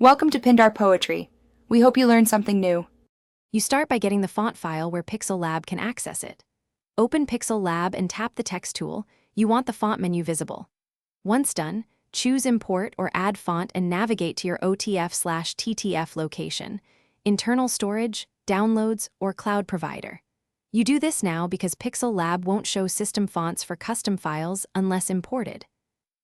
Welcome to Pindar Poetry. We hope you learned something new. You start by getting the font file where Pixellab can access it. Open Pixellab and tap the text tool. You want the font menu visible. Once done, choose Import or Add Font and navigate to your OTF/TTF location, internal storage, downloads, or cloud provider. You do this now because Pixellab won't show system fonts for custom files unless imported.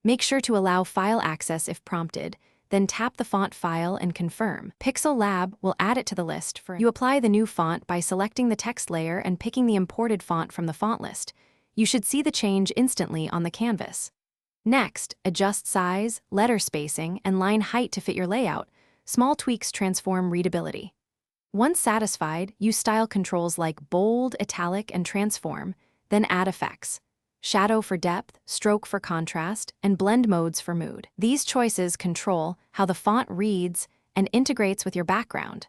Make sure to allow file access if prompted, then tap the font file and confirm. Pixellab will add it to the list for you. Apply the new font by selecting the text layer and picking the imported font from the font list. You should see the change instantly on the canvas. Next, adjust size, letter spacing, and line height to fit your layout. Small tweaks transform readability. Once satisfied, use style controls like bold, italic, and transform, then add effects. Shadow for depth, stroke for contrast, and blend modes for mood. These choices control how the font reads and integrates with your background.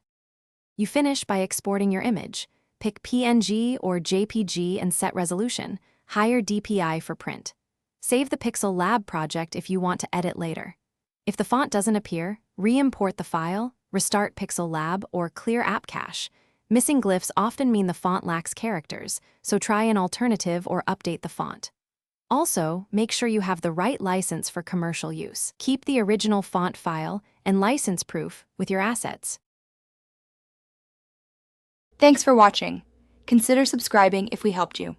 You finish by exporting your image. Pick PNG or JPG and set resolution, higher DPI for print. Save the Pixellab project if you want to edit later. If the font doesn't appear, re-import the file, restart Pixellab, or clear app cache. Missing glyphs often mean the font lacks characters, so try an alternative or update the font. Also, make sure you have the right license for commercial use. Keep the original font file and license proof with your assets. Thanks for watching. Consider subscribing if we helped you.